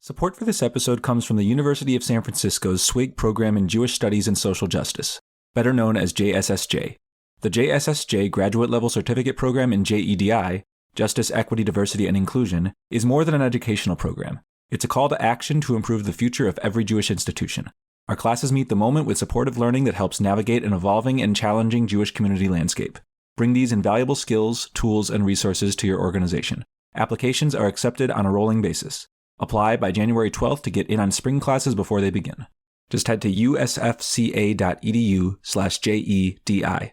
Support for this episode comes from the University of San Francisco's SWIG program in Jewish Studies and Social Justice, better known as JSSJ. The JSSJ graduate level certificate program in JEDI, Justice, Equity, Diversity, and Inclusion, is more than an educational program. It's a call to action to improve the future of every Jewish institution. Our classes meet the moment with supportive learning that helps navigate an evolving and challenging Jewish community landscape. Bring these invaluable skills, tools, and resources to your organization. Applications are accepted on a rolling basis. Apply by January 12th to get in on spring classes before they begin. Just head to usfca.edu/JEDI.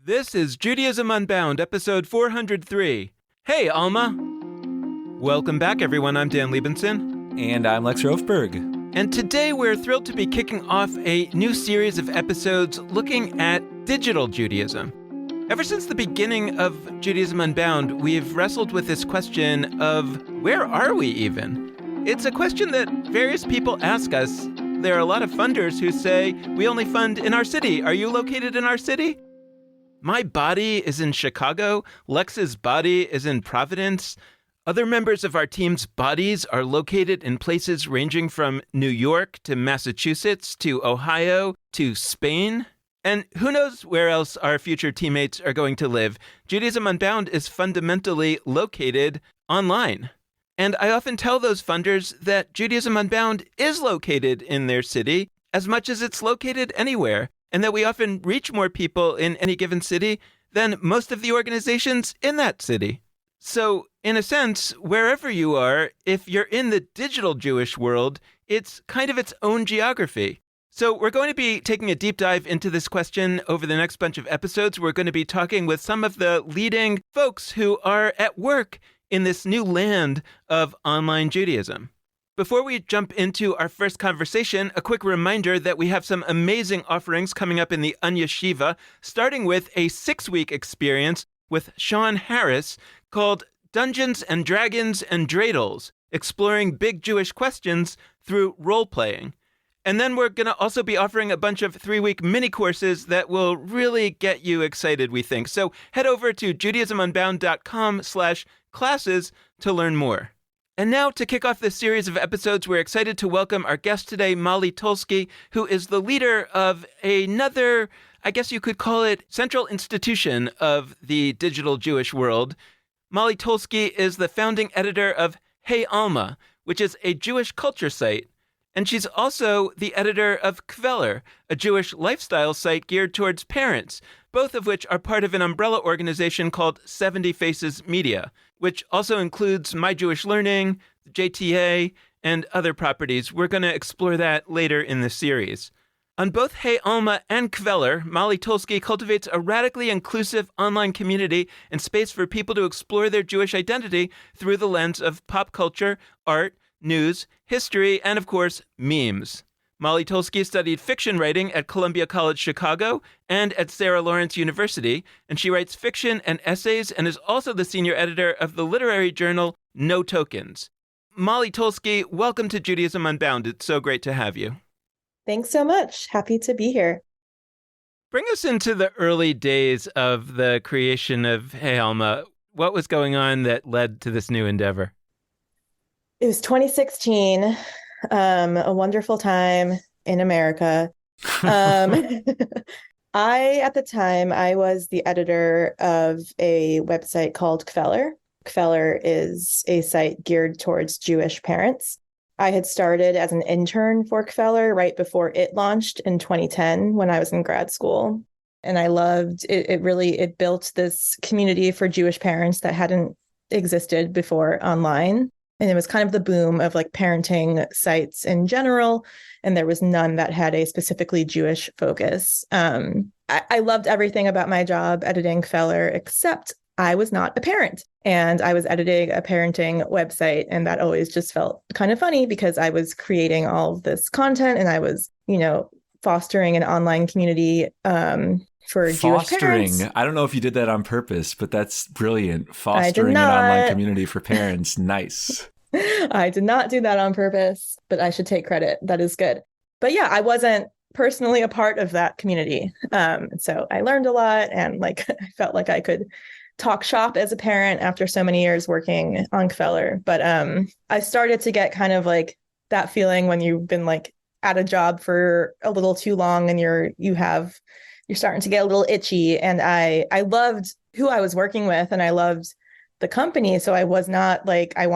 This is Judaism Unbound, episode 403. Hey, Alma. Welcome back, everyone. I'm Dan Liebenson. And I'm Lex Rofberg. And today we're thrilled to be kicking off a new series of episodes looking at digital Judaism. Ever since the beginning of Judaism Unbound, we've wrestled with this question of where are we even? It's a question that various people ask us. There are a lot of funders who say, we only fund in our city. Are you located in our city? My body is in Chicago. Lex's body is in Providence. Other members of our team's bodies are located in places ranging from New York to Massachusetts to Ohio to Spain. And who knows where else our future teammates are going to live. Judaism Unbound is fundamentally located online. And I often tell those funders that Judaism Unbound is located in their city as much as it's located anywhere, and that we often reach more people in any given city than most of the organizations in that city. So, in a sense, wherever you are, if you're in the digital Jewish world, it's kind of its own geography. So we're going to be taking a deep dive into this question over the next bunch of episodes. We're going to be talking with some of the leading folks who are at work in this new land of online Judaism. Before we jump into our first conversation, a quick reminder that we have some amazing offerings coming up in the Unyeshiva, starting with a 6-week experience with Sean Harris called Dungeons and Dragons and Dreidels, exploring big Jewish questions through role-playing. And then we're going to also be offering a bunch of 3-week mini courses that will really get you excited, we think. So head over to judaismunbound.com/classes to learn more. And now to kick off this series of episodes, we're excited to welcome our guest today, Molly Tolsky, who is the leader of another, I guess you could call it, central institution of the digital Jewish world. Molly Tolsky is the founding editor of Hey Alma, which is a Jewish culture site. And she's also the editor of Kveller, a Jewish lifestyle site geared towards parents, both of which are part of an umbrella organization called 70 Faces Media, which also includes My Jewish Learning, JTA, and other properties. We're going to explore that later in the series. On both Hey Alma and Kveller, Molly Tolsky cultivates a radically inclusive online community and space for people to explore their Jewish identity through the lens of pop culture, art, news, history, and of course, memes. Molly Tolsky studied fiction writing at Columbia College Chicago and at Sarah Lawrence University, and she writes fiction and essays and is also the senior editor of the literary journal No Tokens. Molly Tolsky, welcome to Judaism Unbound. It's so great to have you. Thanks so much. Happy to be here. Bring us into the early days of the creation of Hey Alma. What was going on that led to this new endeavor? It was 2016, a wonderful time in America. At the time, I was the editor of a website called Kveller. Kveller is a site geared towards Jewish parents. I had started as an intern for Kveller right before it launched in 2010 when I was in grad school. And I loved it. It built this community for Jewish parents that hadn't existed before online. And it was kind of the boom of like parenting sites in general. And there was none that had a specifically Jewish focus. I loved everything about my job editing Kveller, except I was not a parent. And I was editing a parenting website. And that always just felt kind of funny because I was creating all of this content and I was, fostering an online community for Jewish parents. I don't know if you did that on purpose, but that's brilliant. Fostering an online community for parents. Nice. I did not do that on purpose, but I should take credit. That is good. But yeah, I wasn't personally a part of that community. So I learned a lot and I felt like I could talk shop as a parent after so many years working on Kveller. But I started to get kind of like that feeling when you've been like at a job for a little too long and you're starting to get a little itchy. And I loved who I was working with and I loved the company. So I was not like, I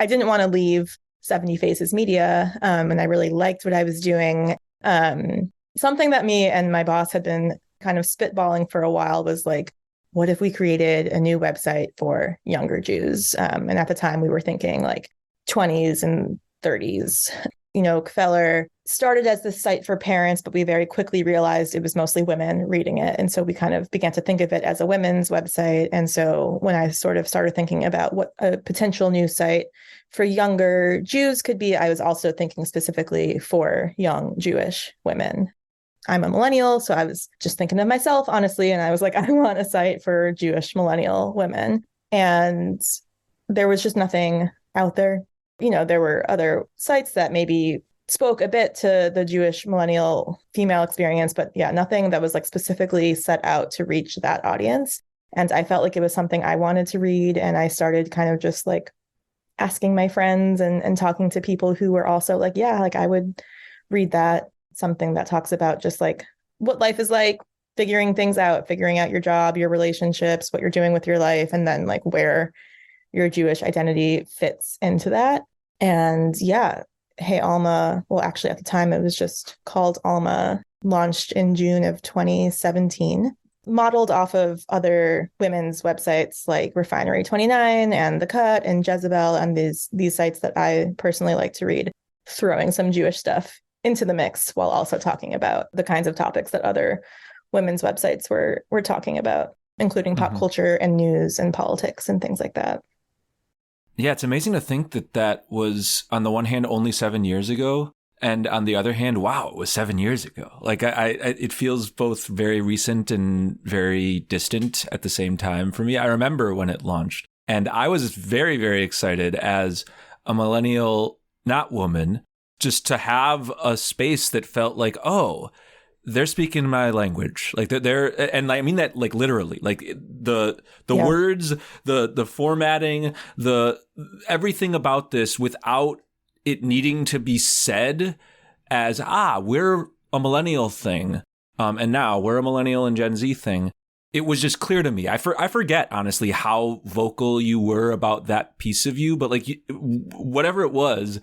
didn't want to leave 70 Faces Media. And I really liked what I was doing. Something that me and my boss had been kind of spitballing for a while was like, what if we created a new website for younger Jews? And at the time we were thinking like 20s and 30s. Kveller started as this site for parents, but we very quickly realized it was mostly women reading it. And so we kind of began to think of it as a women's website. And so when I sort of started thinking about what a potential new site for younger Jews could be, I was also thinking specifically for young Jewish women. I'm a millennial, so I was just thinking of myself, honestly. And I was like, I want a site for Jewish millennial women. And there was just nothing out there. There were other sites that maybe spoke a bit to the Jewish millennial female experience, but yeah, nothing that was like specifically set out to reach that audience. And I felt like it was something I wanted to read. And I started kind of just like asking my friends and talking to people who were also like, yeah, like I would read that. Something that talks about just like what life is like, figuring things out, figuring out your job, your relationships, what you're doing with your life, and then like where your Jewish identity fits into that. And yeah, Hey Alma, well, actually at the time it was just called Alma, launched in June of 2017, modeled off of other women's websites like Refinery 29 and The Cut and Jezebel and these sites that I personally like to read, throwing some Jewish stuff into the mix while also talking about the kinds of topics that other women's websites were talking about, including pop culture and news and politics and things like that. Yeah, it's amazing to think that was, on the one hand, only 7 years ago. And on the other hand, wow, it was 7 years ago. Like it feels both very recent and very distant at the same time for me. I remember when it launched and I was very, very excited as a millennial, not woman, just to have a space that felt like, oh, they're speaking my language. Like they're, and I mean that like literally, like the words, the formatting, everything about this without it needing to be said as, we're a millennial thing. And now we're a millennial and Gen Z thing. It was just clear to me. I forget, honestly, how vocal you were about that piece of you, but like whatever it was,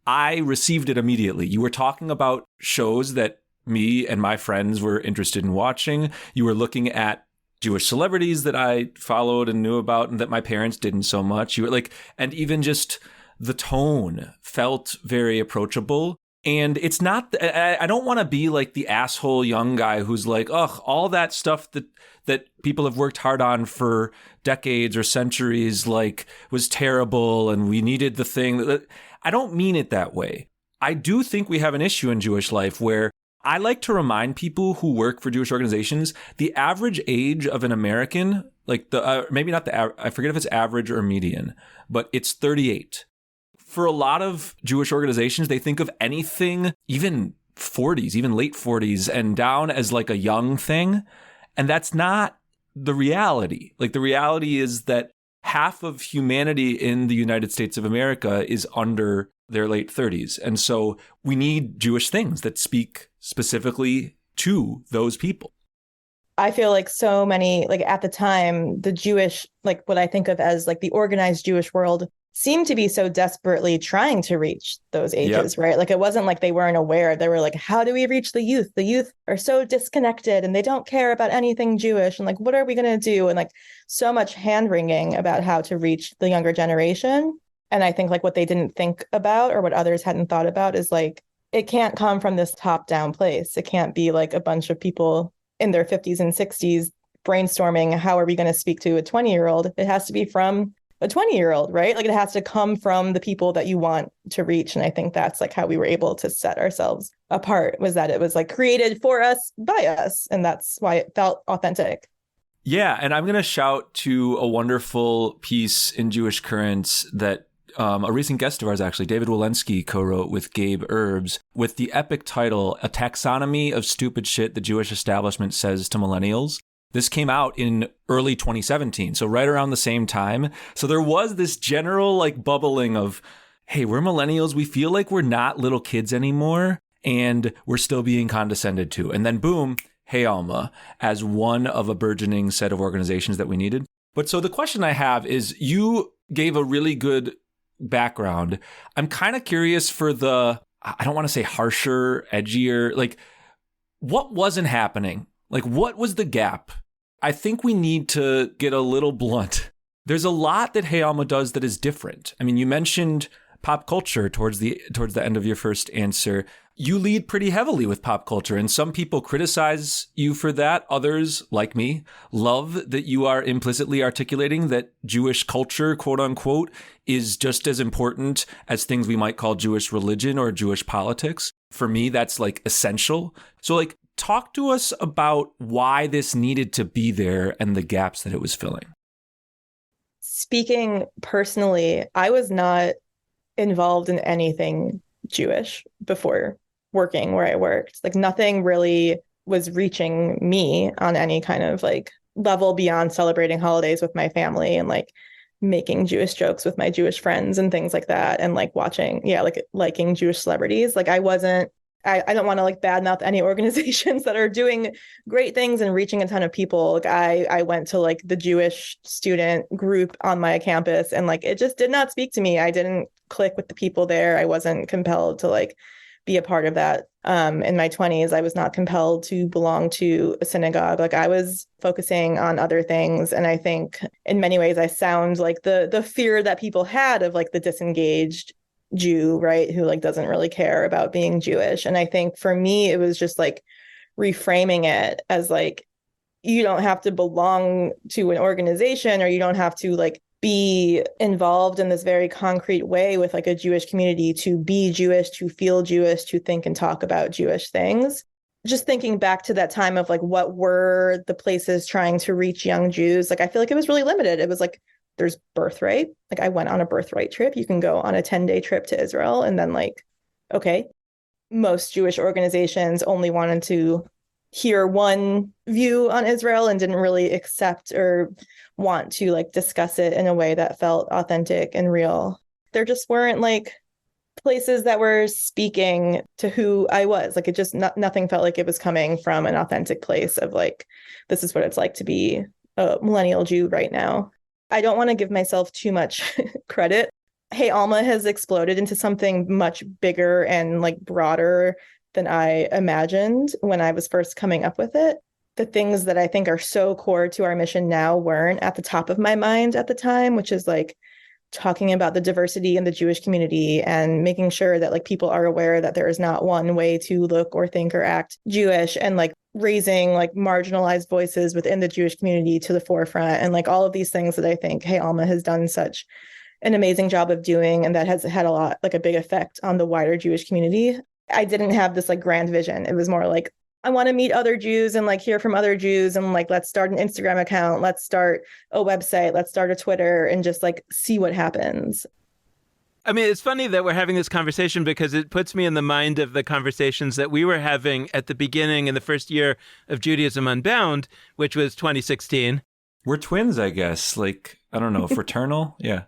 I received it immediately. You were talking about shows that me and my friends were interested in watching. You were looking at Jewish celebrities that I followed and knew about and that my parents didn't so much. You were like, and even just the tone felt very approachable. And it's not, I don't want to be like the asshole young guy who's like, ugh, all that stuff that people have worked hard on for decades or centuries, like was terrible and we needed the thing. I don't mean it that way. I do think we have an issue in Jewish life where I like to remind people who work for Jewish organizations, the average age of an American, like maybe not I forget if it's average or median, but it's 38. For a lot of Jewish organizations, they think of anything, even 40s, even late 40s and down as like a young thing. And that's not the reality. Like the reality is that half of humanity in the United States of America is under their late 30s. And so we need Jewish things that speak specifically to those people. I feel like so many, like at the time, the Jewish, like what I think of as like the organized Jewish world seemed to be so desperately trying to reach those ages, right? Like it wasn't like they weren't aware. They were like, how do we reach the youth? The youth are so disconnected and they don't care about anything Jewish. And like, what are we going to do? And like so much hand wringing about how to reach the younger generation. And I think like what they didn't think about or what others hadn't thought about is like, it can't come from this top down place. It can't be like a bunch of people in their 50s and 60s brainstorming, how are we going to speak to a 20-year-old? It has to be from a 20-year-old, right? Like it has to come from the people that you want to reach. And I think that's like how we were able to set ourselves apart, was that it was like created for us by us. And that's why it felt authentic. Yeah. And I'm going to shout to a wonderful piece in Jewish Currents that a recent guest of ours, actually, David Walensky, co-wrote with Gabe Erbs with the epic title, A Taxonomy of Stupid Shit the Jewish Establishment Says to Millennials. This came out in early 2017, so right around the same time. So there was this general like bubbling of, hey, we're millennials. We feel like we're not little kids anymore, and we're still being condescended to. And then boom, Hey Alma, as one of a burgeoning set of organizations that we needed. But so the question I have is, you gave a really good background. I'm kind of curious for the, I don't want to say harsher, edgier, like what wasn't happening? Like what was the gap? I think we need to get a little blunt. There's a lot that Hey Alma does that is different. I mean, you mentioned pop culture towards the end of your first answer. You lead pretty heavily with pop culture, and some people criticize you for that. Others, like me, love that you are implicitly articulating that Jewish culture, quote unquote, is just as important as things we might call Jewish religion or Jewish politics. For me, that's like essential. So like, talk to us about why this needed to be there and the gaps that it was filling. Speaking personally, I was not involved in anything Jewish before working where I worked. Like nothing really was reaching me on any kind of like level beyond celebrating holidays with my family and like making Jewish jokes with my Jewish friends and things like that. And like watching, like liking Jewish celebrities. Like I don't want to like badmouth any organizations that are doing great things and reaching a ton of people. Like I went to like the Jewish student group on my campus and like it just did not speak to me. I didn't click with the people there. I wasn't compelled to like be a part of that. In my 20s, I was not compelled to belong to a synagogue. Like I was focusing on other things. And I think in many ways I sound like the fear that people had of like the disengaged Jew, right? Who like doesn't really care about being Jewish. And I think for me, it was just like reframing it as like, you don't have to belong to an organization or you don't have to like be involved in this very concrete way with like a Jewish community to be Jewish, to feel Jewish, to think and talk about Jewish things. Just thinking back to that time of like, what were the places trying to reach young Jews? Like, I feel like it was really limited. It was like, there's Birthright. Like I went on a Birthright trip. You can go on a 10-day trip to Israel. And then like, okay, most Jewish organizations only wanted to hear one view on Israel and didn't really accept or want to like discuss it in a way that felt authentic and real. There just weren't like places that were speaking to who I was. Like it just, nothing felt like it was coming from an authentic place of like, this is what it's like to be a millennial Jew right now. I don't want to give myself too much credit. Hey Alma has exploded into something much bigger and like broader than I imagined when I was first coming up with it. The things that I think are so core to our mission now weren't at the top of my mind at the time, which is like talking about the diversity in the Jewish community and making sure that like people are aware that there is not one way to look or think or act Jewish, and like raising like marginalized voices within the Jewish community to the forefront, and like all of these things that I think Hey Alma has done such an amazing job of doing, and that has had a big effect on the wider Jewish community. I didn't have this like grand vision. It was more like, I want to meet other Jews and like hear from other Jews, and like, let's start an Instagram account, let's start a website, let's start a Twitter, and just like see what happens. I mean, it's funny that we're having this conversation because it puts me in the mind of the conversations that we were having at the beginning in the first year of Judaism Unbound, which was 2016. We're twins, I guess. Like, I don't know, fraternal? Yeah.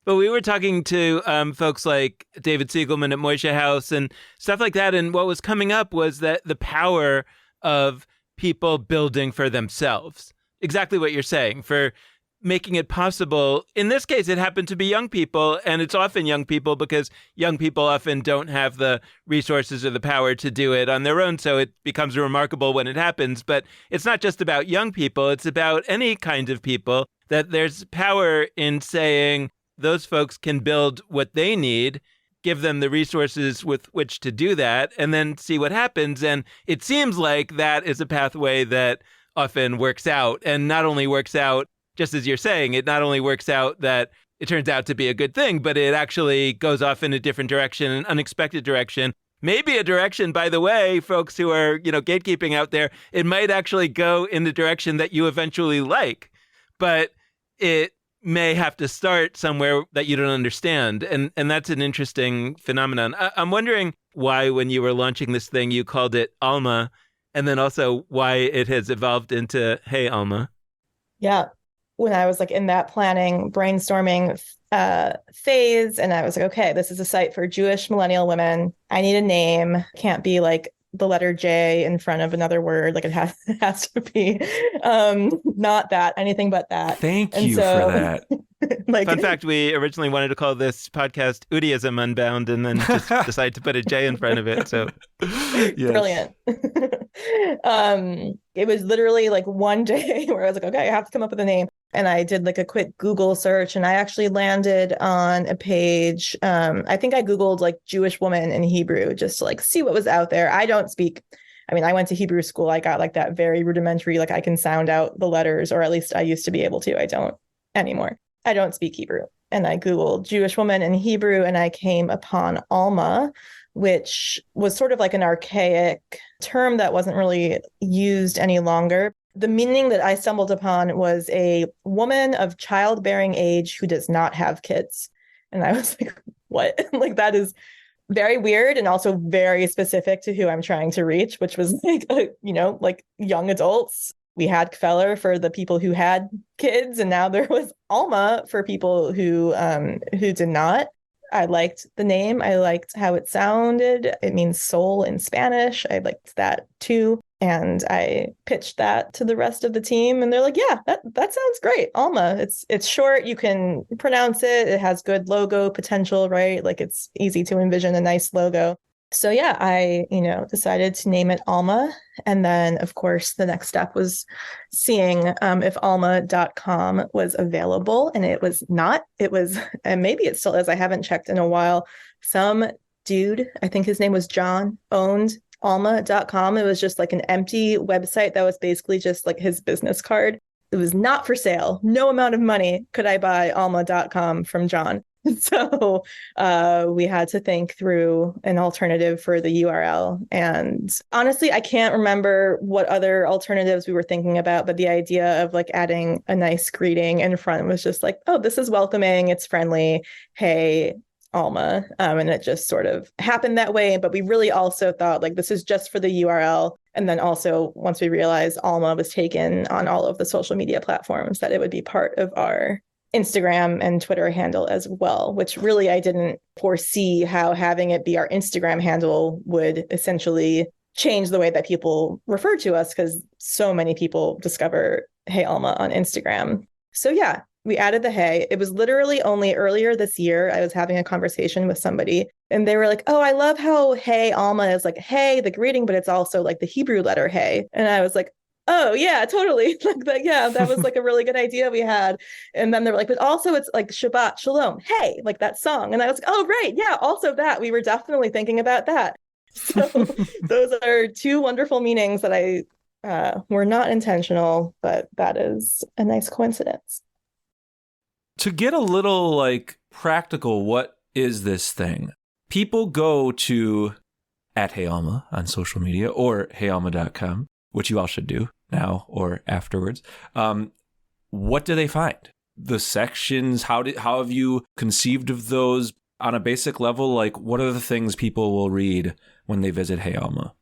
But we were talking to folks like David Siegelman at Moishe House and stuff like that. And what was coming up was that the power of people building for themselves. Exactly what you're saying, for making it possible. In this case, it happened to be young people, and it's often young people because young people often don't have the resources or the power to do it on their own. So it becomes remarkable when it happens. But it's not just about young people. It's about any kind of people, that there's power in saying, those folks can build what they need, give them the resources with which to do that, and then see what happens. And it seems like that is a pathway that often works out, and not only works out, just as you're saying, it not only works out that it turns out to be a good thing, but it actually goes off in a different direction, an unexpected direction. Maybe a direction, by the way, folks who are, gatekeeping out there, it might actually go in the direction that you eventually like, but it may have to start somewhere that you don't understand. And that's an interesting phenomenon. I'm wondering why, when you were launching this thing, you called it Alma And then also why it has evolved into Hey Alma. Yeah. When I was like in that planning, brainstorming phase, and I was like, okay, this is a site for Jewish millennial women. I need a name. Can't be like the letter J in front of another word. Like it has to be not that, anything but that. Thank you for that. Like, fun fact, we originally wanted to call this podcast Udiism Unbound and then just decided to put a J in front of it. So Yes. Brilliant. It was literally like one day where I was like, okay, I have to come up with a name. And I did like a quick Google search and I actually landed on a page. I think I Googled like Jewish woman in Hebrew just to like see what was out there. I went to Hebrew school. I got like that very rudimentary, like I can sound out the letters, or at least I used to be able to. I don't anymore. I don't speak Hebrew. And I Googled Jewish woman in Hebrew and I came upon Alma, which was sort of like an archaic term that wasn't really used any longer. The meaning that I stumbled upon was a woman of childbearing age who does not have kids. And I was like, what? Like, that is very weird and also very specific to who I'm trying to reach, which was like, like young adults. We had Kfeller for the people who had kids, and now there was Alma for people who did not. I liked the name. I liked how it sounded. It means soul in Spanish. I liked that too. And I pitched that to the rest of the team, and they're like, "Yeah, that sounds great, Alma. It's short. You can pronounce it. It has good logo potential, right? Like it's easy to envision a nice logo." So yeah, I, decided to name it Alma. And then, of course, the next step was seeing if alma.com was available. And it was not. It was, and maybe it still is. I haven't checked in a while. Some dude, I think his name was John, owned alma.com. It was just like an empty website that was basically just like his business card. It was not for sale. No amount of money could I buy alma.com from John. So we had to think through an alternative for the URL. And honestly, I can't remember what other alternatives we were thinking about, but the idea of like adding a nice greeting in front was just like, oh, this is welcoming. It's friendly. Hey, Alma. And it just sort of happened that way. But we really also thought like this is just for the URL. And then also once we realized Alma was taken on all of the social media platforms, that it would be part of our Instagram and Twitter handle as well, which really I didn't foresee how having it be our Instagram handle would essentially change the way that people refer to us, because so many people discover Hey Alma on Instagram. So yeah, we added the Hey. It was literally only earlier this year I was having a conversation with somebody and they were like, oh, I love how Hey Alma is like Hey, the greeting, but it's also like the Hebrew letter Hey. And I was like, oh yeah, totally. Like that. Yeah, that was like a really good idea we had. And then they were like, but also it's like Shabbat Shalom. Hey, like that song. And I was like, oh, right. Yeah. Also that we were definitely thinking about that. So those are two wonderful meanings that I were not intentional, but that is a nice coincidence. To get a little like practical, what is this thing? People go to @HeyAlma on social media or heyalma.com, which you all should do now or afterwards. What do they find? The sections, how have you conceived of those on a basic level? Like, what are the things people will read when they visit Hey Alma?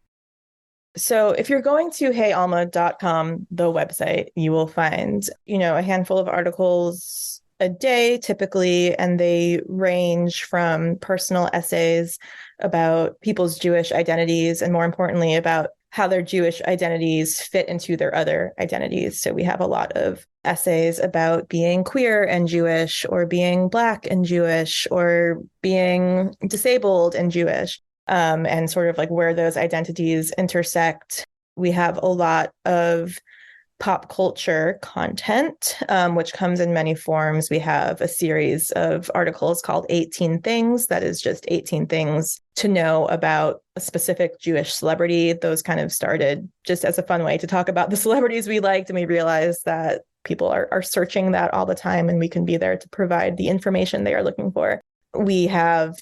So if you're going to heyalma.com, the website, you will find, a handful of articles a day typically, and they range from personal essays about people's Jewish identities and more importantly about how their Jewish identities fit into their other identities. So we have a lot of essays about being queer and Jewish, or being Black and Jewish, or being disabled and Jewish, and sort of like where those identities intersect. We have a lot of pop culture content, which comes in many forms. We have a series of articles called 18 Things, that is just 18 things to know about a specific Jewish celebrity. Those kind of started just as a fun way to talk about the celebrities we liked, and we realized that people are searching that all the time, and we can be there to provide the information they are looking for. We have,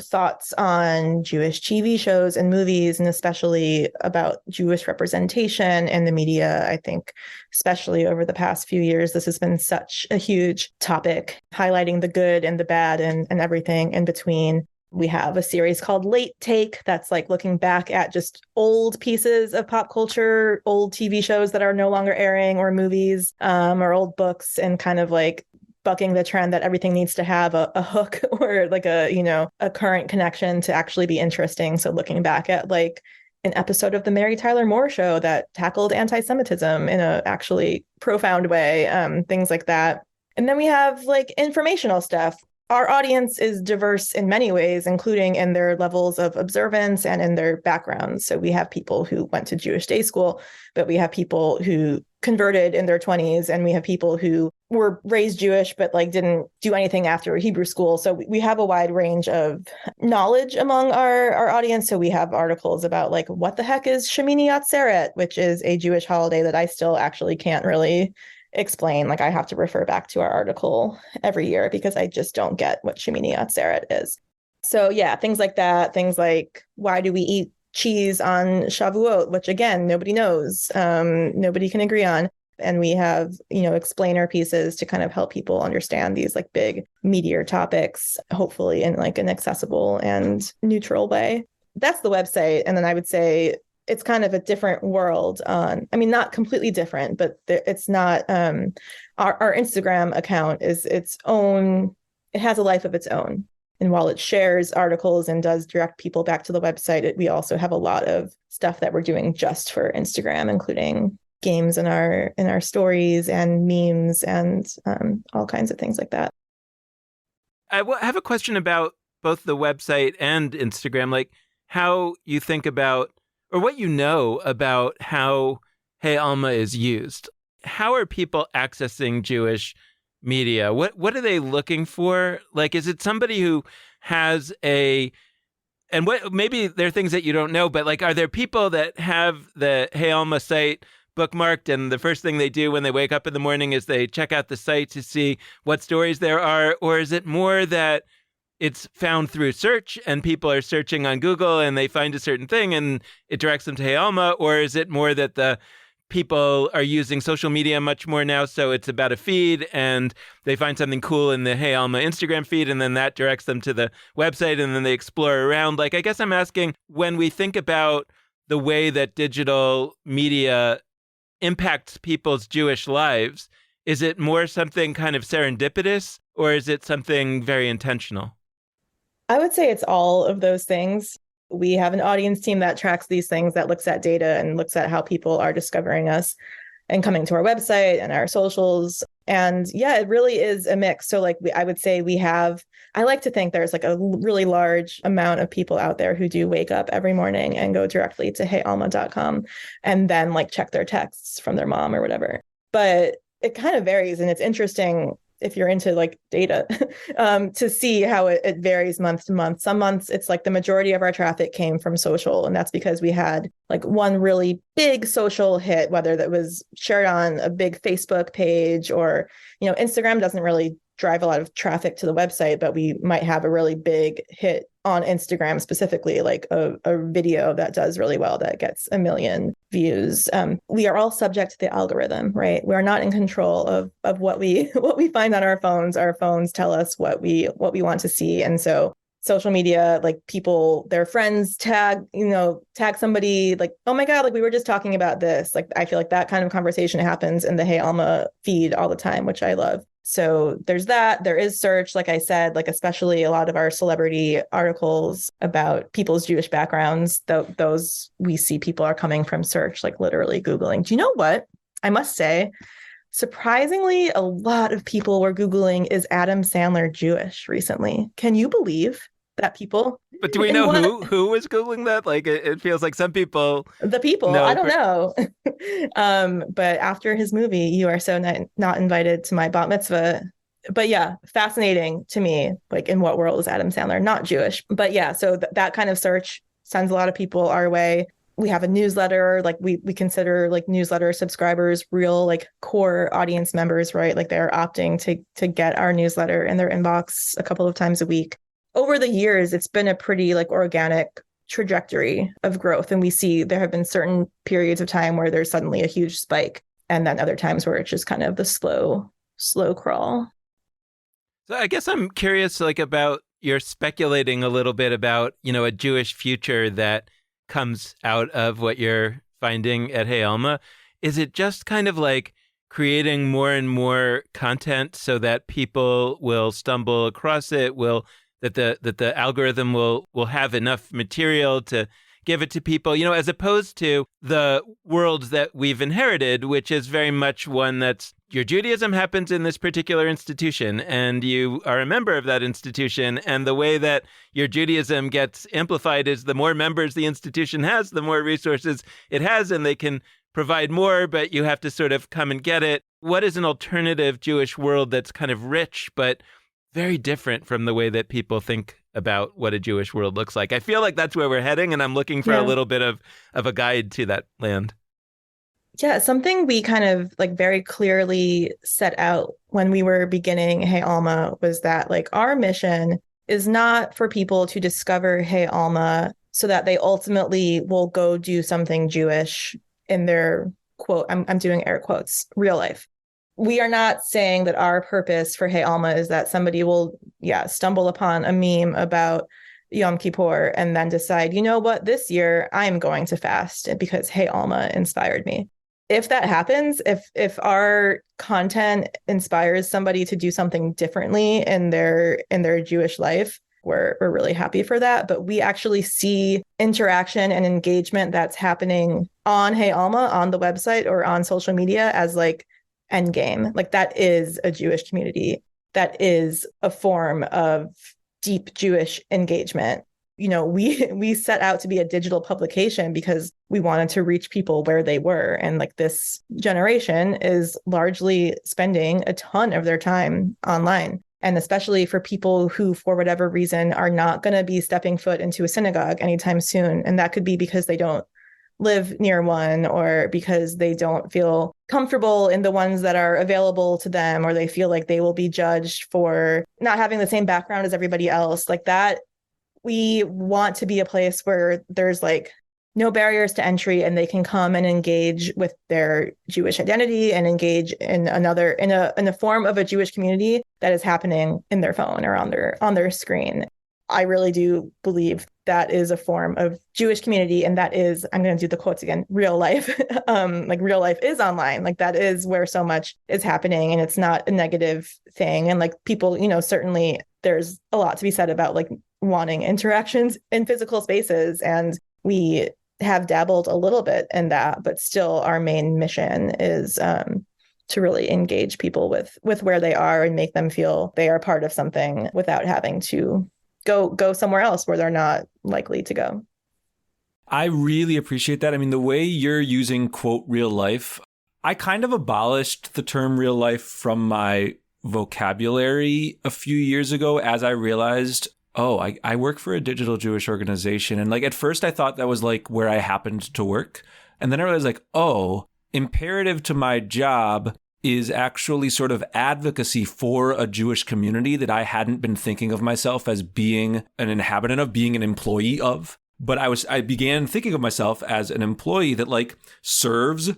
thoughts on Jewish TV shows and movies, and especially about Jewish representation in the media. I think, especially over the past few years, this has been such a huge topic, highlighting the good and the bad and everything in between. We have a series called Late Take that's like looking back at just old pieces of pop culture, old TV shows that are no longer airing, or movies, or old books, and kind of like bucking the trend that everything needs to have a hook or like a current connection to actually be interesting. So looking back at like an episode of the Mary Tyler Moore Show that tackled anti-Semitism in a actually profound way, things like that. And then we have like informational stuff. Our audience is diverse in many ways, including in their levels of observance and in their backgrounds. So we have people who went to Jewish day school, but we have people who converted in their 20s, and we have people who were raised Jewish but like didn't do anything after Hebrew school. So we have a wide range of knowledge among our audience. So we have articles about like, what the heck is Shemini Atzeret, which is a Jewish holiday that I still actually can't really explain. Like, I have to refer back to our article every year because I just don't get what Shemini Atzeret is. So yeah, things like that. Things like, why do we eat cheese on Shavuot, which again, nobody knows. Nobody can agree on. And we have, explainer pieces to kind of help people understand these like big meatier topics, hopefully in like an accessible and neutral way. That's the website. And then I would say it's kind of a different world not completely different, but it's not, our Instagram account is its own, it has a life of its own. And while it shares articles and does direct people back to the website, we also have a lot of stuff that we're doing just for Instagram, including games in our stories and memes and all kinds of things like that. I have a question about both the website and Instagram, like how you think about, or what you know about how Hey Alma is used. How are people accessing Jewish media? What are they looking for? Like, is it somebody who has and what, maybe there are things that you don't know, but like, are there people that have the Hey Alma site bookmarked, and the first thing they do when they wake up in the morning is they check out the site to see what stories there are? Or is it more that it's found through search and people are searching on Google and they find a certain thing and it directs them to Hey Alma? Or is it more that the people are using social media much more now, so it's about a feed and they find something cool in the Hey Alma Instagram feed and then that directs them to the website and then they explore around? Like, I guess I'm asking, when we think about the way that digital media impacts people's Jewish lives, is it more something kind of serendipitous or is it something very intentional? I would say it's all of those things. We have an audience team that tracks these things, that looks at data and looks at how people are discovering us and coming to our website and our socials. And yeah, it really is a mix. So like I would say I like to think there's like a really large amount of people out there who do wake up every morning and go directly to heyalma.com and then like check their texts from their mom or whatever. But it kind of varies, and it's interesting if you're into like data, to see how it varies month to month. Some months it's like the majority of our traffic came from social. And that's because we had like one really big social hit, whether that was shared on a big Facebook page or, Instagram doesn't really drive a lot of traffic to the website, but we might have a really big hit on Instagram, specifically like a video that does really well, that gets 1 million views. We are all subject to the algorithm, right? We are not in control of what we find on our phones. Our phones tell us what we want to see. And so social media, like people, their friends tag somebody like, oh my God, like we were just talking about this. Like, I feel like that kind of conversation happens in the Hey Alma feed all the time, which I love. So there's that. There is search, like I said, like especially a lot of our celebrity articles about people's Jewish backgrounds, those we see people are coming from search, like literally Googling. Do you know what? I must say, surprisingly, a lot of people were Googling, is Adam Sandler Jewish recently? Can you believe that people? But do we know who was Googling that? Like, it feels like some people. The people, I don't know. But after his movie, You Are So Not Invited to My Bat Mitzvah. But yeah, fascinating to me. Like, in what world is Adam Sandler not Jewish? But yeah, so that kind of search sends a lot of people our way. We have a newsletter, like we consider like newsletter subscribers real like core audience members, right? Like they're opting to get our newsletter in their inbox a couple of times a week. Over the years, it's been a pretty like organic trajectory of growth. And we see there have been certain periods of time where there's suddenly a huge spike, and then other times where it's just kind of the slow crawl. So I guess I'm curious, like, about you're speculating a little bit about, a Jewish future that comes out of what you're finding at Hey Alma. Is it just kind of like creating more and more content so that people will stumble across it, that the algorithm will have enough material to give it to people, as opposed to the world that we've inherited, which is very much one that's your Judaism happens in this particular institution and you are a member of that institution. And the way that your Judaism gets amplified is the more members the institution has, the more resources it has, and they can provide more, but you have to sort of come and get it. What is an alternative Jewish world that's kind of rich, but very different from the way that people think about what a Jewish world looks like? I feel like that's where we're heading, and I'm looking for a little bit of a guide to that land. Yeah, something we kind of like very clearly set out when we were beginning Hey Alma was that like our mission is not for people to discover Hey Alma so that they ultimately will go do something Jewish in their quote, I'm doing air quotes, real life. We are not saying that our purpose for Hey Alma is that somebody will, stumble upon a meme about Yom Kippur and then decide, you know what, this year I'm going to fast because Hey Alma inspired me. If that happens, if our content inspires somebody to do something differently in their Jewish life, we're really happy for that. But we actually see interaction and engagement that's happening on Hey Alma, on the website or on social media as like end game. Like that is a Jewish community. That is a form of deep Jewish engagement. We set out to be a digital publication because we wanted to reach people where they were. And like this generation is largely spending a ton of their time online. And especially for people who, for whatever reason, are not going to be stepping foot into a synagogue anytime soon. And that could be because they don't live near one or because they don't feel comfortable in the ones that are available to them, or they feel like they will be judged for not having the same background as everybody else. Like that, we want to be a place where there's like no barriers to entry and they can come and engage with their Jewish identity and engage in a form of a Jewish community that is happening in their phone or on their screen. I really do believe that is a form of Jewish community. And that is, I'm going to do the quotes again, real life. Like real life is online. Like that is where so much is happening and it's not a negative thing. And like people, certainly there's a lot to be said about like wanting interactions in physical spaces. And we have dabbled a little bit in that, but still our main mission is to really engage people with where they are and make them feel they are part of something without having to go somewhere else where they're not likely to go. I really appreciate that. I mean, the way you're using quote real life, I kind of abolished the term real life from my vocabulary a few years ago as I realized, I work for a digital Jewish organization. And like at first I thought that was like where I happened to work. And then I realized like, imperative to my job is actually sort of advocacy for a Jewish community that I hadn't been thinking of myself as being an inhabitant of, being an employee of. But I began thinking of myself as an employee that like serves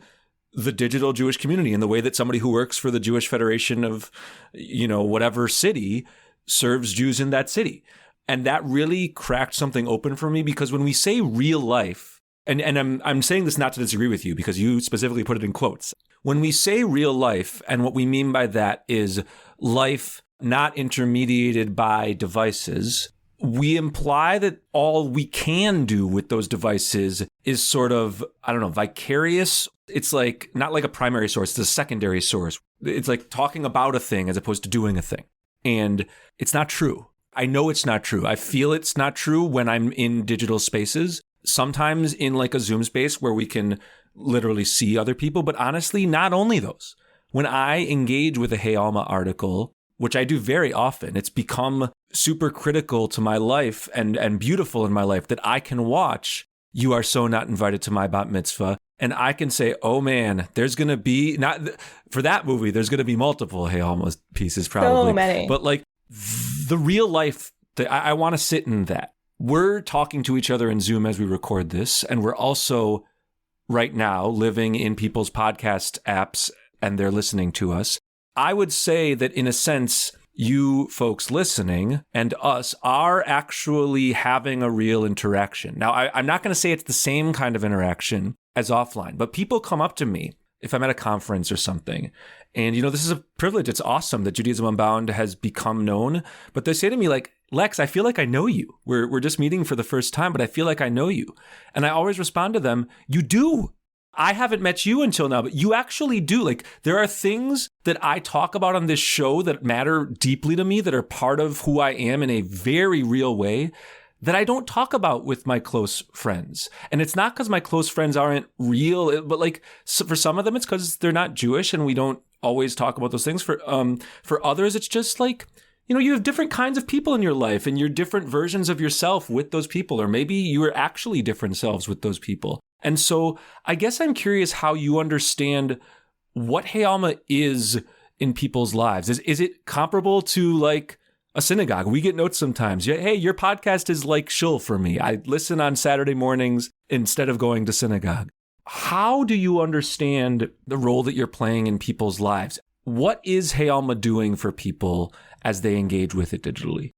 the digital Jewish community in the way that somebody who works for the Jewish Federation of, whatever city serves Jews in that city. And that really cracked something open for me, because when we say real life, and I'm saying this not to disagree with you because you specifically put it in quotes. When we say real life, and what we mean by that is life not intermediated by devices, we imply that all we can do with those devices is sort of, vicarious. It's like not like a primary source, it's a secondary source. It's like talking about a thing as opposed to doing a thing. And it's not true. I know it's not true. I feel it's not true when I'm in digital spaces. Sometimes in like a Zoom space where we can literally see other people, but honestly, not only those. When I engage with a Hey Alma article, which I do very often, it's become super critical to my life and beautiful in my life that I can watch You Are So Not Invited to My Bat Mitzvah, and I can say, oh man, there's going to be, not for that movie, there's going to be multiple Hey Alma pieces probably. So many. But like the real life, I want to sit in that. We're talking to each other in Zoom as we record this, and we're also right now living in people's podcast apps and they're listening to us. I would say that in a sense, you folks listening and us are actually having a real interaction. Now, I'm not going to say it's the same kind of interaction as offline, but people come up to me if I'm at a conference or something. And, this is a privilege. It's awesome that Judaism Unbound has become known. But they say to me, like, Lex, I feel like I know you. We're just meeting for the first time, but I feel like I know you. And I always respond to them, you do. I haven't met you until now, but you actually do. Like, there are things that I talk about on this show that matter deeply to me, that are part of who I am in a very real way, that I don't talk about with my close friends. And it's not because my close friends aren't real, but like, for some of them, it's because they're not Jewish and we don't always talk about those things. For others, it's just like, you have different kinds of people in your life and you're different versions of yourself with those people, or maybe you are actually different selves with those people. And so I guess I'm curious how you understand what Hey Alma is in people's lives. Is it comparable to like a synagogue? We get notes sometimes. Hey, your podcast is like shul for me. I listen on Saturday mornings instead of going to synagogue. How do you understand the role that you're playing in people's lives? What is Hey Alma doing for people as they engage with it digitally?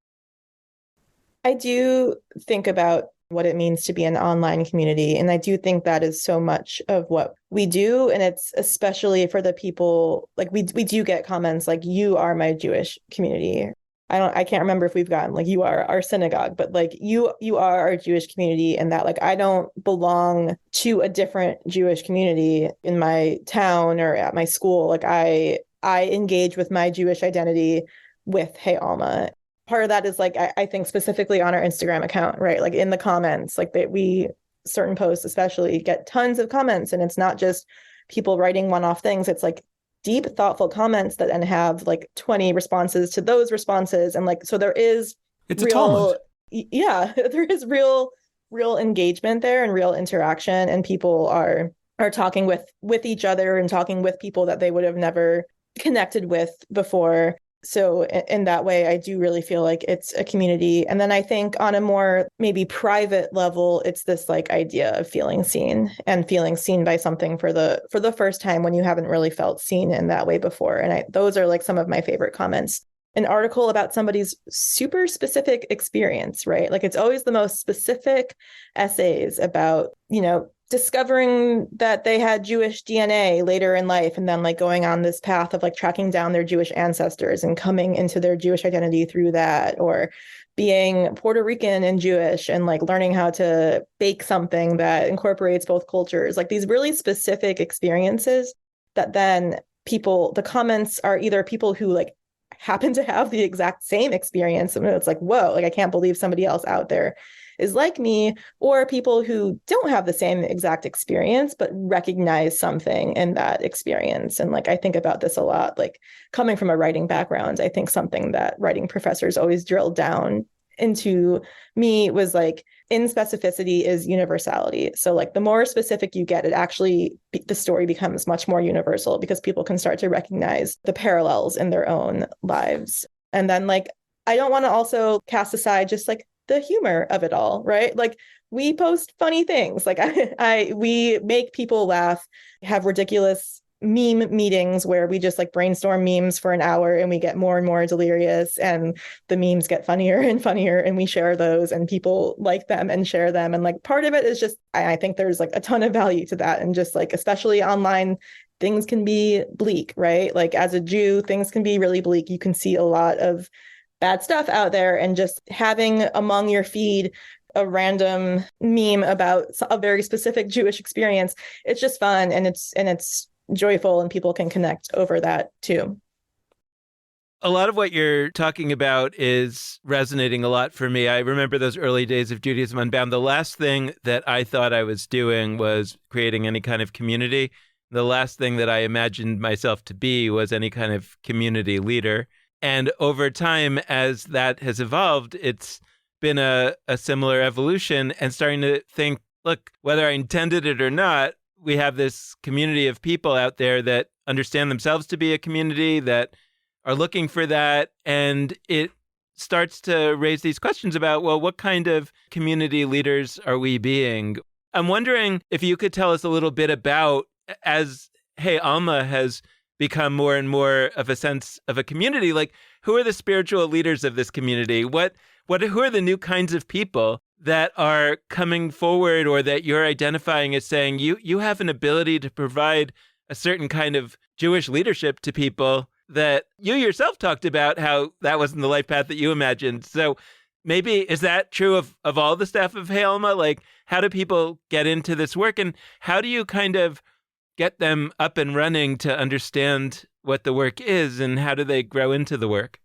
I do think about what it means to be an online community. And I do think that is so much of what we do. And it's especially for the people, like we do get comments like, you are my Jewish community. I can't remember if we've gotten like, you are our synagogue, but like you are our Jewish community, and that like I don't belong to a different Jewish community in my town or at my school. Like I engage with my Jewish identity with Hey Alma. Part of that is like, I think specifically on our Instagram account, right? Like in the comments, like certain posts especially get tons of comments, and it's not just people writing one-off things. It's like deep, thoughtful comments that then have like 20 responses to those responses. And like, so there is it's a Talmud. Yeah, there is real engagement there and real interaction. And people are talking with each other and talking with people that they would have never connected with before. So in that way, I do really feel like it's a community. And then I think on a more maybe private level, it's this like idea of feeling seen by something for the first time when you haven't really felt seen in that way before. And those are like some of my favorite comments. An article about somebody's super specific experience, right? Like it's always the most specific essays about, discovering that they had Jewish DNA later in life, and then like going on this path of like tracking down their Jewish ancestors and coming into their Jewish identity through that, or being Puerto Rican and Jewish and like learning how to bake something that incorporates both cultures, like these really specific experiences that then the comments are either people who like happen to have the exact same experience. And it's like, whoa, like I can't believe somebody else out there is like me, or people who don't have the same exact experience, but recognize something in that experience. And like, I think about this a lot, like coming from a writing background, I think something that writing professors always drilled down into me was like, in specificity is universality. So like the more specific you get, the story becomes much more universal because people can start to recognize the parallels in their own lives. And then like, I don't want to also cast aside just like the humor of it all, right? Like we post funny things. Like we make people laugh, have ridiculous meme meetings where we just like brainstorm memes for an hour and we get more and more delirious, and the memes get funnier and funnier, and we share those and people like them and share them. And like part of it is just, I think there's like a ton of value to that. And just like, especially online, things can be bleak, right? Like as a Jew, things can be really bleak. You can see a lot of bad stuff out there, and just having among your feed a random meme about a very specific Jewish experience, it's just fun and it's joyful, and people can connect over that too. A lot of what you're talking about is resonating a lot for me. I remember those early days of Judaism Unbound. The last thing that I thought I was doing was creating any kind of community. The last thing that I imagined myself to be was any kind of community leader. And over time, as that has evolved, it's been a similar evolution, and starting to think, look, whether I intended it or not, we have this community of people out there that understand themselves to be a community, that are looking for that. And it starts to raise these questions about, well, what kind of community leaders are we being? I'm wondering if you could tell us a little bit about, as Hey Alma has become more and more of a sense of a community, like who are the spiritual leaders of this community? Who are the new kinds of people that are coming forward or that you're identifying as saying you have an ability to provide a certain kind of Jewish leadership to people that you yourself talked about how that wasn't the life path that you imagined. So maybe is that true of all the staff of Hey Alma? Like, how do people get into this work, and how do you kind of get them up and running to understand what the work is, and how do they grow into the work?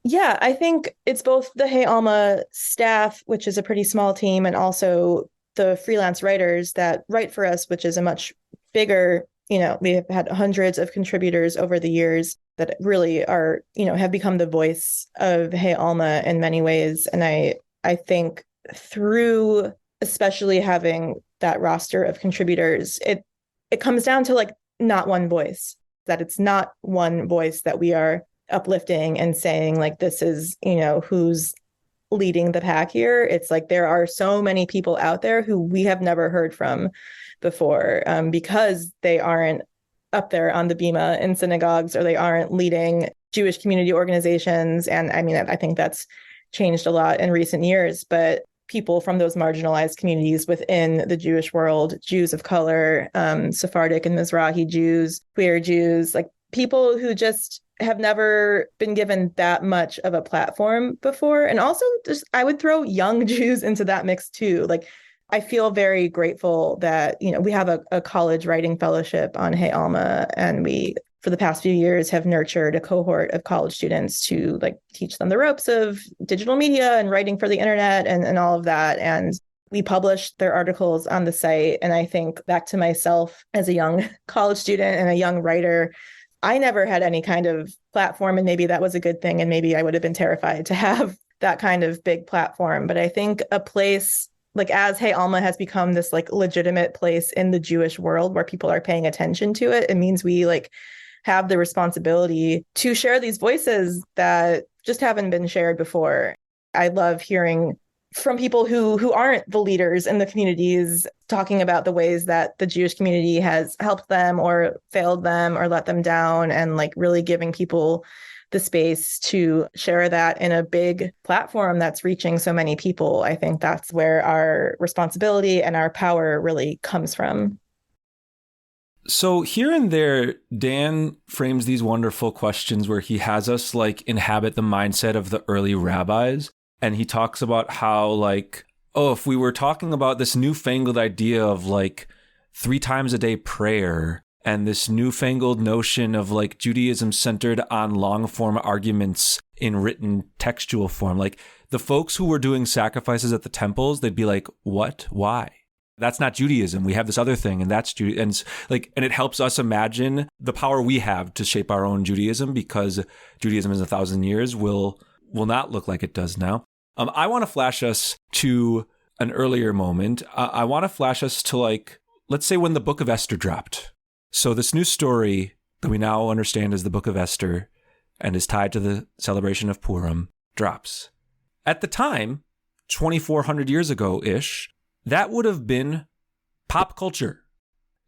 Yeah, I think it's both the Hey Alma staff, which is a pretty small team, and also the freelance writers that write for us, which is a much bigger, we have had hundreds of contributors over the years that really are, have become the voice of Hey Alma in many ways. And I think through especially having that roster of contributors, it comes down to like not one voice, that it's not one voice that we are uplifting and saying like, this is, who's leading the pack here. It's like there are so many people out there who we have never heard from before, because they aren't up there on the bima in synagogues, or they aren't leading Jewish community organizations. And I mean, I think that's changed a lot in recent years, but people from those marginalized communities within the Jewish world, Jews of color, Sephardic and Mizrahi Jews, queer Jews, like people who just have never been given that much of a platform before. And also just, I would throw young Jews into that mix too. Like, I feel very grateful that, we have a college writing fellowship on Hey Alma, and we, for the past few years, have nurtured a cohort of college students to like teach them the ropes of digital media and writing for the internet and all of that. And we publish their articles on the site. And I think back to myself as a young college student and a young writer, I never had any kind of platform, and maybe that was a good thing. And maybe I would have been terrified to have that kind of big platform. But I think a place like, as Hey Alma has become this like legitimate place in the Jewish world where people are paying attention to it, it means we like have the responsibility to share these voices that just haven't been shared before. I love hearing from people who aren't the leaders in the communities talking about the ways that the Jewish community has helped them or failed them or let them down, and like really giving people the space to share that in a big platform that's reaching so many people. I think that's where our responsibility and our power really comes from. So here and there, Dan frames these wonderful questions where he has us like inhabit the mindset of the early rabbis. And he talks about how like, oh, if we were talking about this newfangled idea of like 3 times a day prayer, and this newfangled notion of like Judaism centered on long form arguments in written textual form, like the folks who were doing sacrifices at the temples, they'd be like, what? Why? That's not Judaism. We have this other thing, and that's and it helps us imagine the power we have to shape our own Judaism, because Judaism in 1,000 years will not look like it does now. I want to flash us to an earlier moment. I want to flash us to like, let's say when the Book of Esther dropped. So this new story that we now understand as the Book of Esther and is tied to the celebration of Purim drops. At the time, 2,400 years ago-ish, that would have been pop culture.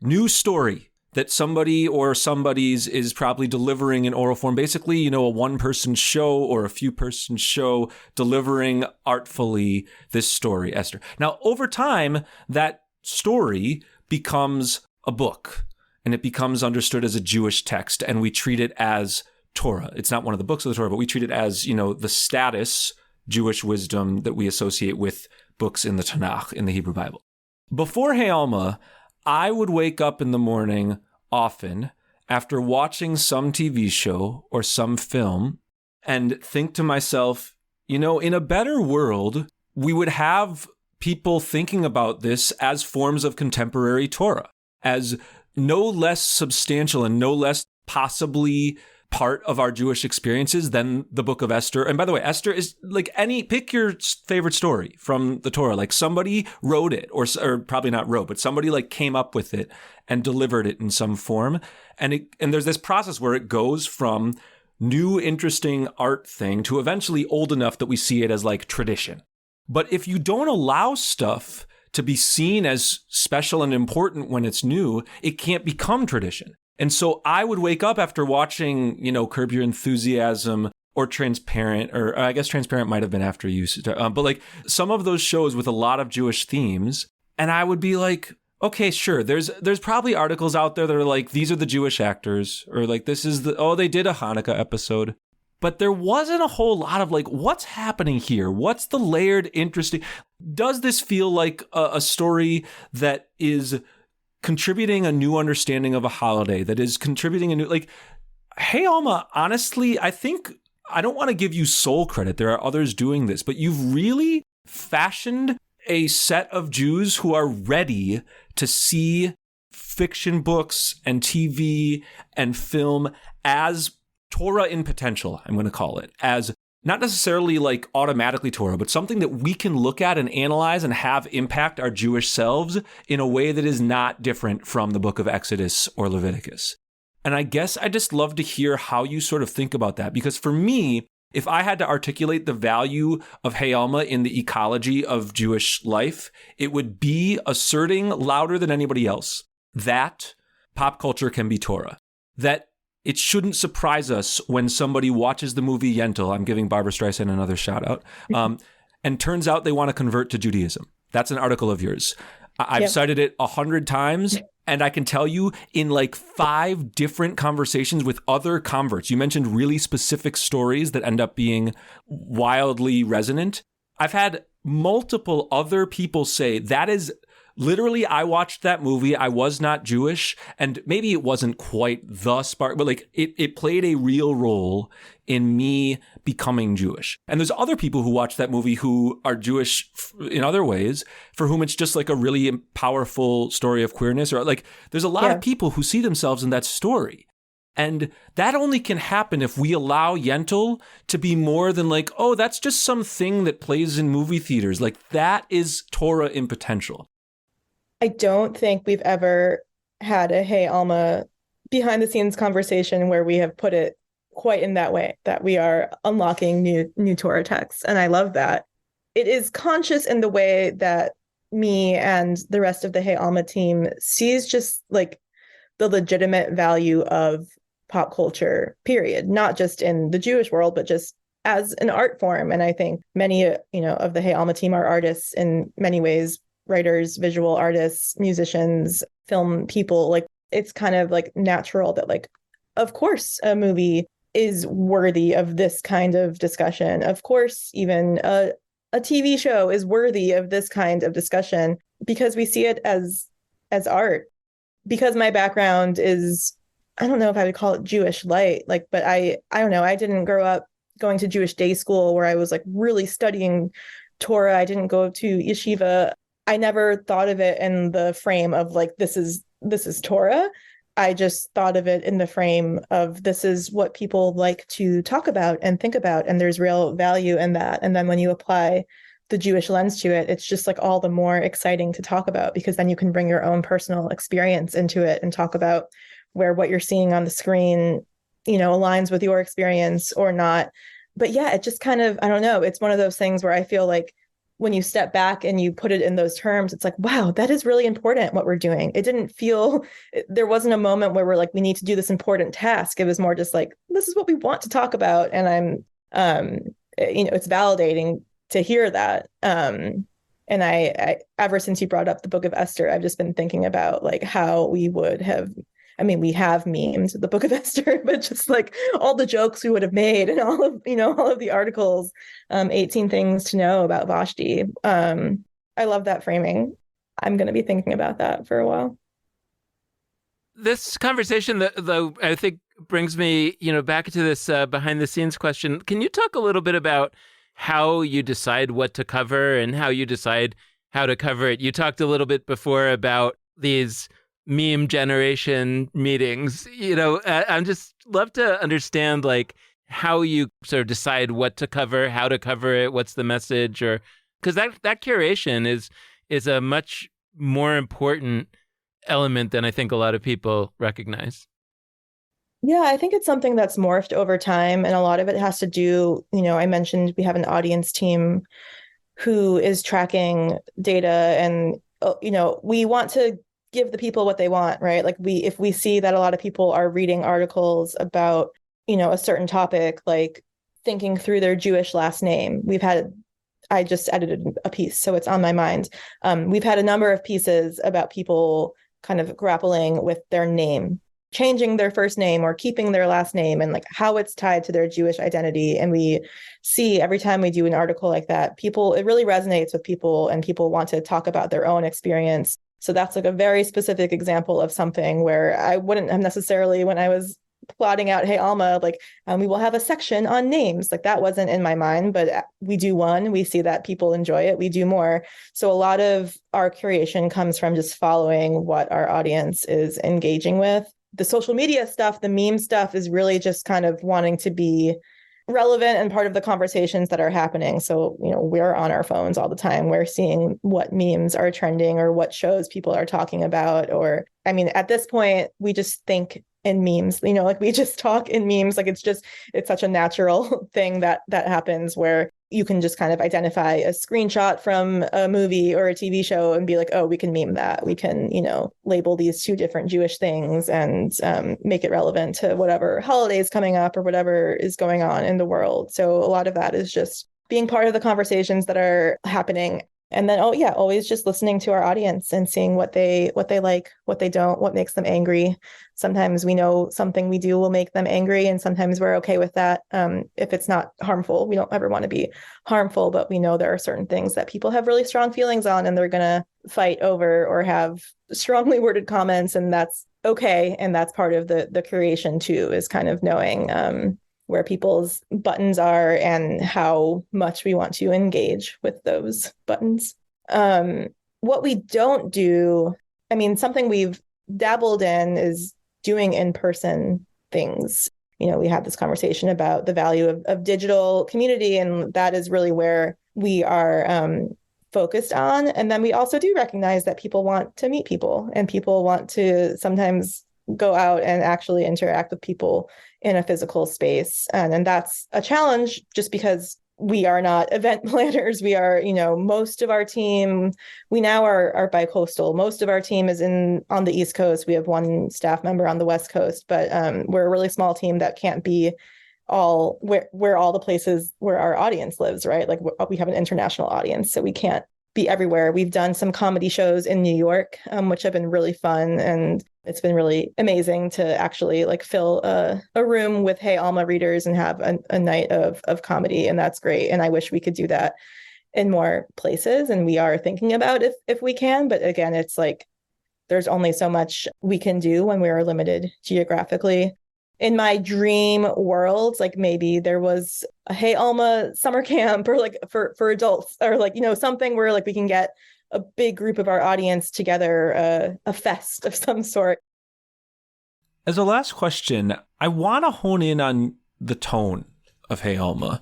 New story that somebody or somebody's is probably delivering in oral form. Basically, a one-person show or a few-person show delivering artfully this story, Esther. Now, over time, that story becomes a book. And it becomes understood as a Jewish text, and we treat it as Torah. It's not one of the books of the Torah, but we treat it as, the status Jewish wisdom that we associate with books in the Tanakh, in the Hebrew Bible. Before Hey Alma, I would wake up in the morning often after watching some TV show or some film and think to myself, in a better world, we would have people thinking about this as forms of contemporary Torah, as no less substantial and no less possibly part of our Jewish experiences than the Book of Esther. And by the way, Esther is like pick your favorite story from the Torah. Like somebody wrote it, or probably not wrote, but somebody like came up with it and delivered it in some form. And there's this process where it goes from new, interesting art thing to eventually old enough that we see it as like tradition. But if you don't allow stuff to be seen as special and important when it's new, it can't become tradition. And so I would wake up after watching, Curb Your Enthusiasm or Transparent, or I guess Transparent might have been after you, but like some of those shows with a lot of Jewish themes. And I would be like, okay, sure. There's probably articles out there that are like, these are the Jewish actors, or like, this is they did a Hanukkah episode. But there wasn't a whole lot of like, what's happening here? What's the layered, interesting? Does this feel like a story that is contributing a new understanding of a holiday, that is contributing a new, like, Hey Alma, honestly, I think, I don't want to give you sole credit. There are others doing this, but you've really fashioned a set of Jews who are ready to see fiction books and TV and film as Torah in potential, I'm going to call it, as not necessarily like automatically Torah, but something that we can look at and analyze and have impact our Jewish selves in a way that is not different from the book of Exodus or Leviticus. And I guess I just love to hear how you sort of think about that, because for me, if I had to articulate the value of Hey Alma in the ecology of Jewish life, it would be asserting louder than anybody else that pop culture can be Torah, that it shouldn't surprise us when somebody watches the movie Yentl, I'm giving Barbara Streisand another shout out, and turns out they want to convert to Judaism. That's an article of yours. I've cited it 100 times, and I can tell you in like 5 different conversations with other converts, you mentioned really specific stories that end up being wildly resonant. I've had multiple other people say that is literally, I watched that movie. I was not Jewish, and maybe it wasn't quite the spark, but like it played a real role in me becoming Jewish. And there's other people who watch that movie who are Jewish in other ways, for whom it's just like a really powerful story of queerness, or like there's a lot of people who see themselves in that story. And that only can happen if we allow Yentl to be more than like, oh, that's just something that plays in movie theaters. Like that is Torah in potential. I don't think we've ever had a Hey Alma behind the scenes conversation where we have put it quite in that way, that we are unlocking new Torah texts. And I love that. It is conscious in the way that me and the rest of the Hey Alma team sees just like the legitimate value of pop culture, period, not just in the Jewish world, but just as an art form. And I think many, of the Hey Alma team are artists in many ways, writers, visual artists, musicians, film people. Like it's kind of like natural that like, of course, a movie is worthy of this kind of discussion. Of course, even a TV show is worthy of this kind of discussion because we see it as art. Because my background is, I don't know if I would call it Jewish light, like, but I don't know. I didn't grow up going to Jewish day school where I was like really studying Torah. I didn't go to yeshiva. I never thought of it in the frame of like, this is Torah. I just thought of it in the frame of this is what people like to talk about and think about. And there's real value in that. And then when you apply the Jewish lens to it, it's just like all the more exciting to talk about, because then you can bring your own personal experience into it and talk about where what you're seeing on the screen, aligns with your experience or not. But yeah, it just kind of, I don't know. It's one of those things where I feel like when you step back and you put it in those terms, it's like, wow, that is really important what we're doing. It didn't feel, there wasn't a moment where we're like, we need to do this important task. It was more just like, this is what we want to talk about. And it's validating to hear that. And I ever since you brought up the Book of Esther, I've just been thinking about like how we would have, we have memed the Book of Esther, but just like all the jokes we would have made and all of the articles, 18 things to know about Vashti. I love that framing. I'm going to be thinking about that for a while. This conversation, though, I think brings me, back to this behind the scenes question. Can you talk a little bit about how you decide what to cover and how you decide how to cover it? You talked a little bit before about these meme generation meetings. I'm just love to understand like how you sort of decide what to cover, how to cover it, what's the message, or because that curation is a much more important element than I think a lot of people recognize. Yeah, I think it's something that's morphed over time, and a lot of it has to do, I mentioned we have an audience team who is tracking data, and we want to give the people what they want, right? Like if we see that a lot of people are reading articles about, a certain topic, like thinking through their Jewish last name. I just edited a piece, so it's on my mind. We've had a number of pieces about people kind of grappling with their name, changing their first name or keeping their last name, and like how it's tied to their Jewish identity. And we see every time we do an article like that, it really resonates with people, and people want to talk about their own experience. So that's like a very specific example of something where I wouldn't have necessarily, when I was plotting out Hey Alma, like we will have a section on names, like that wasn't in my mind, but we do one, we see that people enjoy it, we do more. So a lot of our curation comes from just following what our audience is engaging with. The social media stuff, the meme stuff, is really just kind of wanting to be relevant and part of the conversations that are happening. So, we're on our phones all the time. We're seeing what memes are trending or what shows people are talking about. Or, at this point, we just think in memes, like we just talk in memes. Like it's such a natural thing that happens, where you can just kind of identify a screenshot from a movie or a TV show and be like, oh, we can meme that. We can, label these two different Jewish things and make it relevant to whatever holidays coming up or whatever is going on in the world. So a lot of that is just being part of the conversations that are happening. And then, always just listening to our audience and seeing what they like, what they don't, what makes them angry. Sometimes we know something we do will make them angry, and sometimes we're okay with that. If it's not harmful, we don't ever want to be harmful, but we know there are certain things that people have really strong feelings on, and they're going to fight over or have strongly worded comments, and that's okay. And that's part of the curation too, is kind of knowing where people's buttons are and how much we want to engage with those buttons. What we don't do, something we've dabbled in is doing in-person things. We had this conversation about the value of digital community, and that is really where we are focused on. And then we also do recognize that people want to meet people, and people want to sometimes go out and actually interact with people in a physical space. And that's a challenge just because we are not event planners. We are, most of our team, we now are bi-coastal. Most of our team is on the East Coast. We have one staff member on the West Coast, but we're a really small team that can't be all where all the places where our audience lives, right? Like we have an international audience, so we can't be everywhere. We've done some comedy shows in New York, which have been really fun. And it's been really amazing to actually like fill a room with Hey Alma readers and have a night of comedy. And that's great. And I wish we could do that in more places. And we are thinking about if we can. But again, it's like there's only so much we can do when we are limited geographically. In my dream world, like maybe there was a Hey Alma summer camp, or like for adults, or like, something where like we can get a big group of our audience together, a fest of some sort. As a last question, I want to hone in on the tone of Hey Alma.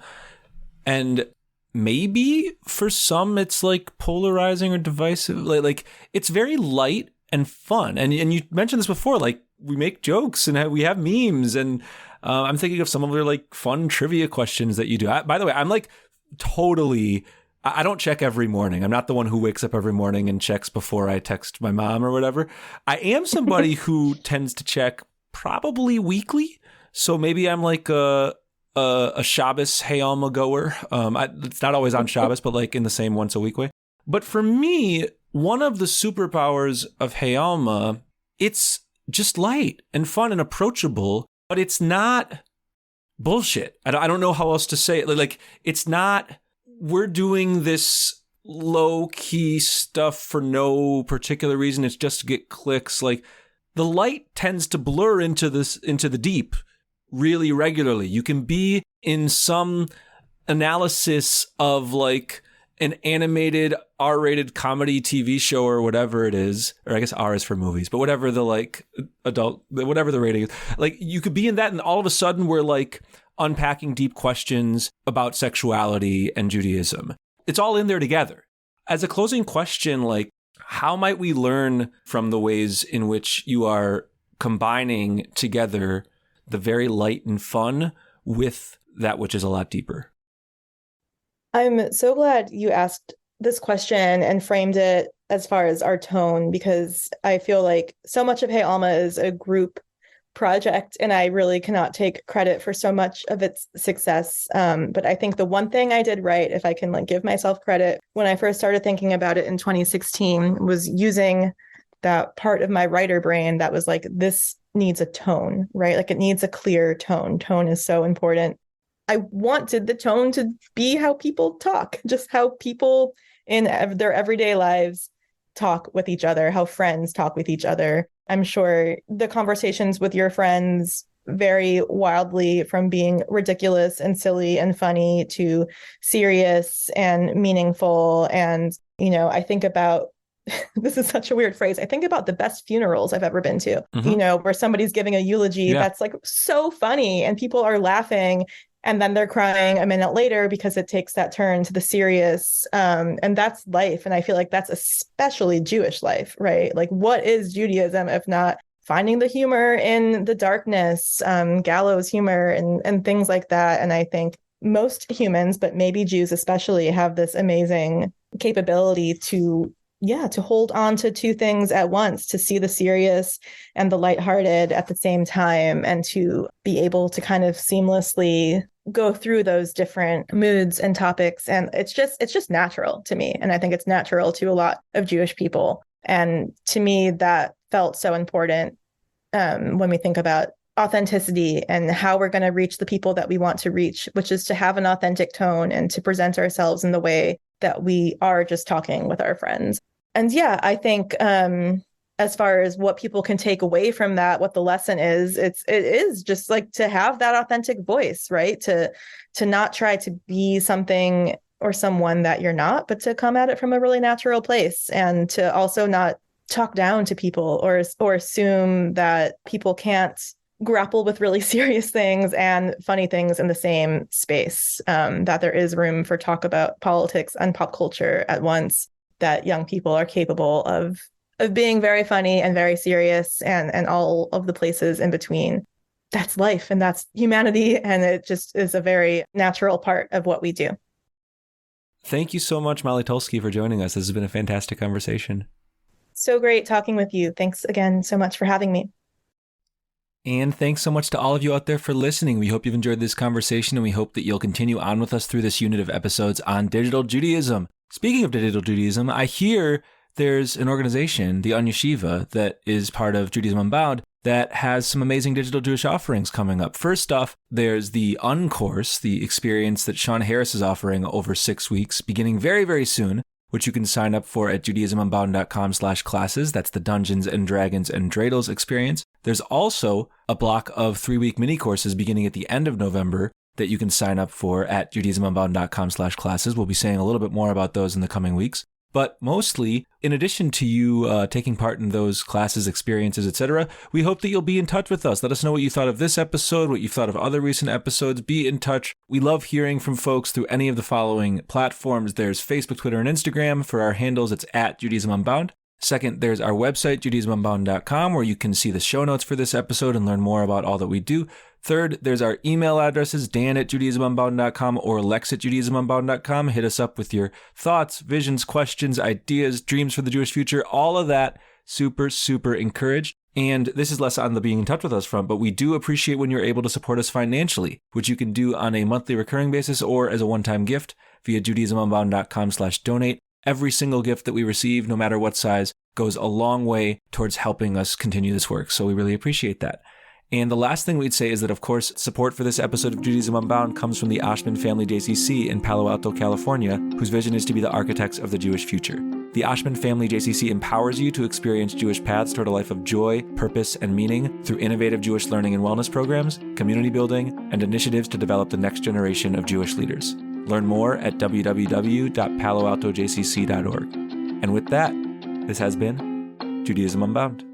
And maybe for some it's like polarizing or divisive. Like it's very light and fun. And you mentioned this before, like we make jokes and we have memes, and I'm thinking of some of your like fun trivia questions that you do. By the way, I'm like totally, I don't check every morning. I'm not the one who wakes up every morning and checks before I text my mom or whatever. I am somebody who tends to check probably weekly. So maybe I'm like a Shabbos Hey Alma goer. It's not always on Shabbos, but like in the same once a week way. But for me, one of the superpowers of Hey Alma, it's just light and fun and approachable, but it's not bullshit. I don't know how else to say it. Like it's not, we're doing this low key stuff for no particular reason. It's just to get clicks. Like the light tends to blur into the deep really regularly. You can be in some analysis of like an animated R-rated comedy TV show or whatever it is, or I guess R is for movies, but whatever the like adult, whatever the rating is, like you could be in that and all of a sudden we're like unpacking deep questions about sexuality and Judaism. It's all in there together. As a closing question, like how might we learn from the ways in which you are combining together the very light and fun with that which is a lot deeper? I'm so glad you asked this question and framed it as far as our tone, because I feel like so much of Hey Alma is a group project, and I really cannot take credit for so much of its success. But I think the one thing I did right, if I can like give myself credit, when I first started thinking about it in 2016, was using that part of my writer brain that was like, this needs a tone, right? Like it needs a clear tone. Tone is so important. I wanted the tone to be how people talk, just how people in their everyday lives talk with each other, how friends talk with each other. I'm sure the conversations with your friends vary wildly from being ridiculous and silly and funny to serious and meaningful. And, I think about this is such a weird phrase. I think about the best funerals I've ever been to, where somebody's giving a eulogy that's like so funny and people are laughing and then they're crying a minute later because it takes that turn to the serious. And that's life. And I feel like that's especially Jewish life, right? Like, what is Judaism if not finding the humor in the darkness, gallows humor and things like that. And I think most humans, but maybe Jews especially, have this amazing capability to hold on to two things at once, to see the serious and the lighthearted at the same time, and to be able to kind of seamlessly go through those different moods and topics. And it's just natural to me. And I think it's natural to a lot of Jewish people. And to me, that felt so important when we think about authenticity and how we're going to reach the people that we want to reach, which is to have an authentic tone and to present ourselves in the way that we are just talking with our friends. And I think as far as what people can take away from that, what the lesson is, it is just like to have that authentic voice, right? To not try to be something or someone that you're not, but to come at it from a really natural place, and to also not talk down to people or assume that people can't grapple with really serious things and funny things in the same space, that there is room for talk about politics and pop culture at once, that young people are capable of being very funny and very serious and all of the places in between. That's life and that's humanity. And it just is a very natural part of what we do. Thank you so much, Molly Tolsky, for joining us. This has been a fantastic conversation. So great talking with you. Thanks again so much for having me. And thanks so much to all of you out there for listening. We hope you've enjoyed this conversation, and we hope that you'll continue on with us through this unit of episodes on digital Judaism. Speaking of digital Judaism, I hear there's an organization, the Onion Yeshiva, that is part of Judaism Unbound, that has some amazing digital Jewish offerings coming up. First off, there's the Uncourse, the experience that Sean Harris is offering over 6 weeks, beginning very, very soon, which you can sign up for at judaismunbound.com/classes. That's the Dungeons and Dragons and Dreidels experience. There's also a block of 3-week mini courses beginning at the end of November that you can sign up for at judaismunbound.com/classes. We'll be saying a little bit more about those in the coming weeks. But mostly, in addition to you taking part in those classes, experiences, etc., we hope that you'll be in touch with us. Let us know what you thought of this episode, what you thought of other recent episodes. Be in touch. We love hearing from folks through any of the following platforms. There's Facebook, Twitter, and Instagram. For our handles, it's at Judaism Unbound. Second, there's our website, judaismunbound.com, where you can see the show notes for this episode and learn more about all that we do. Third, there's our email addresses, dan@judaismunbound.com or lex@judaismunbound.com. Hit us up with your thoughts, visions, questions, ideas, dreams for the Jewish future, all of that. Super, super encouraged. And this is less on the being in touch with us front, but we do appreciate when you're able to support us financially, which you can do on a monthly recurring basis or as a one-time gift via judaismunbound.com/donate. Every single gift that we receive, no matter what size, goes a long way towards helping us continue this work. So we really appreciate that. And the last thing we'd say is that, of course, support for this episode of Judaism Unbound comes from the Oshman Family JCC in Palo Alto, California, whose vision is to be the architects of the Jewish future. The Oshman Family JCC empowers you to experience Jewish paths toward a life of joy, purpose, and meaning through innovative Jewish learning and wellness programs, community building, and initiatives to develop the next generation of Jewish leaders. Learn more at www.paloaltojcc.org. And with that, this has been Judaism Unbound.